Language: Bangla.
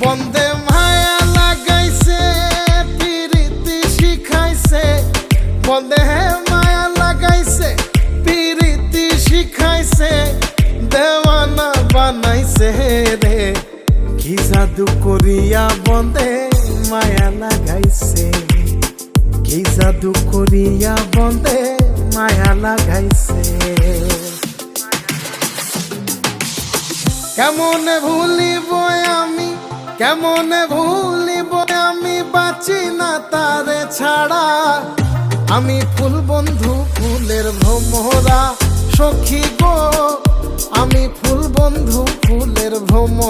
বন্দে মায়া লাগাইছে পিরিতি শিখাইছে, বন্দে মায়া লাগাইছে পিরিতি শিখাইছে, দেওয়ানা বানাইছে রে। কি জাদু করিয়া বন্দে মায়া লাগাইছে, কি জাদু করিয়া বন্দে মায়া লাগাইছে। কেমনে ভুলিব আমি, কেমনে ভুলিব আমি, বাঁচি না তারে ছাড়া। আমি ফুল বন্ধু ফুলের ভ্রমরা, সখী গো আমি ফুল বন্ধু ফুলের ভ্রমরা।